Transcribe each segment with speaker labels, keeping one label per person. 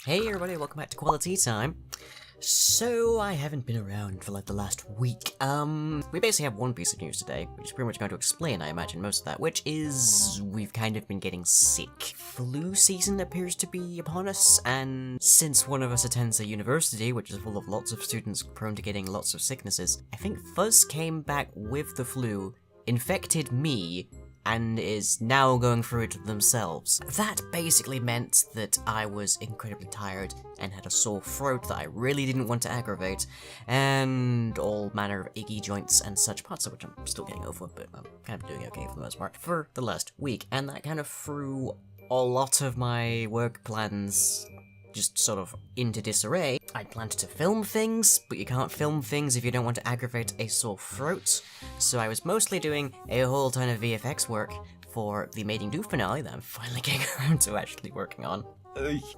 Speaker 1: Hey everybody, welcome back to Quali-Tea time. So, I haven't been around for like the last week. We basically have one piece of news today, which is pretty much going to explain, I imagine, most of that, which is we've kind of been getting sick. Flu season appears to be upon us, and since one of us attends a university, which is full of lots of students prone to getting lots of sicknesses, I think Fuzz came back with the flu, infected me, and is now going through it themselves. That basically meant that I was incredibly tired and had a sore throat that I really didn't want to aggravate, and all manner of achy joints and such parts of which I'm still getting over, but I'm kind of doing okay for the most part, for the last week, and that kind of threw a lot of my work plans just sort of into disarray. I'd planned to film things, but you can't film things if you don't want to aggravate a sore throat, so I was mostly doing a whole ton of VFX work for the Mating Do finale that I'm finally getting around to actually working on.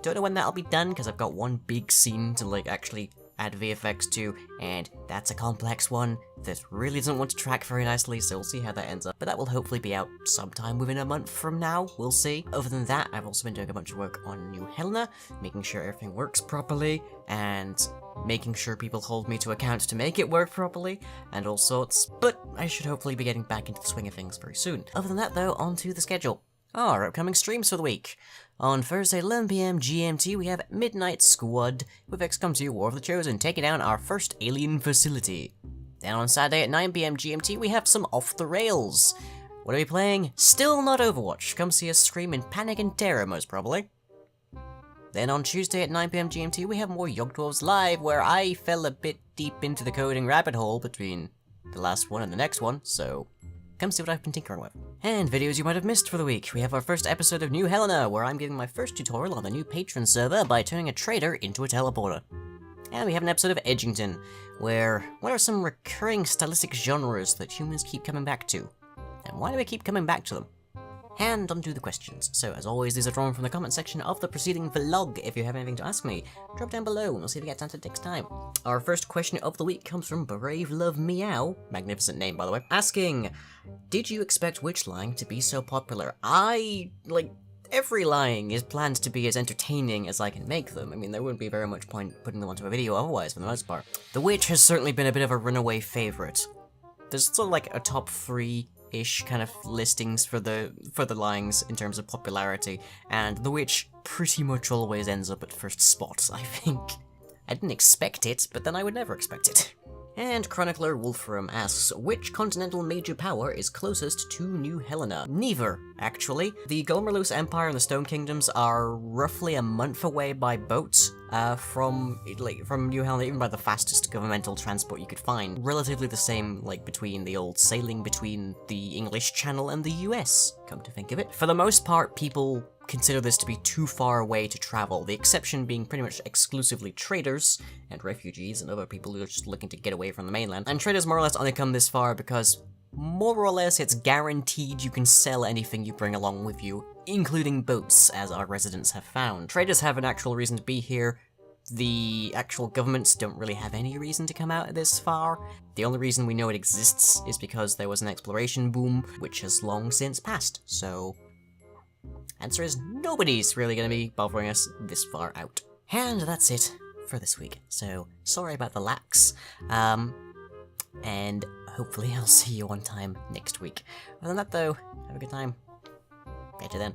Speaker 1: Don't know when that'll be done, because I've got one big scene to like actually add VFX to, and that's a complex one that really doesn't want to track very nicely, so we'll see how that ends up. But that will hopefully be out sometime within a month from now, we'll see. Other than that, I've also been doing a bunch of work on New Helena, making sure everything works properly, and making sure people hold me to account to make it work properly, and all sorts. But I should hopefully be getting back into the swing of things very soon. Other than that though, on to the schedule. Our upcoming streams for the week. On Thursday, 11 PM GMT, we have Midnight Squad with XCOM 2 War of the Chosen, taking down our first alien facility. Then on Saturday at 9 PM GMT, we have some Off the Rails. What are we playing? Still not Overwatch. Come see us stream in Panic and Terror, most probably. Then on Tuesday at 9 PM GMT, we have more Yogg-Dwarves Live, where I fell a bit deep into the coding rabbit hole between the last one and the next one, so come see what I've been tinkering with. And videos you might have missed for the week. We have our first episode of New Helena, where I'm giving my first tutorial on the new patron server by turning a trader into a teleporter. And we have an episode of Edgington, where what are some recurring stylistic genres that humans keep coming back to? And why do we keep coming back to them? And onto the questions. So as always, these are drawn from the comment section of the preceding vlog. If you have anything to ask me, drop down below and we'll see if we get answered next time. Our first question of the week comes from Brave Love Meow, magnificent name by the way, asking, did you expect Witch Lying to be so popular? Every lying is planned to be as entertaining as I can make them. I mean, there wouldn't be very much point putting them onto a video otherwise for the most part. The Witch has certainly been a bit of a runaway favourite. There's sort of like a top 3-ish kind of listings for the lyings in terms of popularity, and The Witch pretty much always ends up at first spot, I think. I didn't expect it, but then I would never expect it. And Chronicler Wolfram asks, which continental major power is closest to New Helena? Neither, actually. The Gulmerloose Empire and the Stone Kingdoms are roughly a month away by boat from New Helena, even by the fastest governmental transport you could find. Relatively the same, between the old sailing between the English Channel and the US, come to think of it. For the most part, people consider this to be too far away to travel, the exception being pretty much exclusively traders and refugees and other people who are just looking to get away from the mainland. And traders more or less only come this far because more or less it's guaranteed you can sell anything you bring along with you, including boats, as our residents have found. Traders have an actual reason to be here. The actual governments don't really have any reason to come out this far. The only reason we know it exists is because there was an exploration boom, which has long since passed, so answer is nobody's really going to be bothering us this far out. And that's it for this week. So, sorry about the lax. And hopefully I'll see you on time next week. Other than that though, have a good time. Catch you then.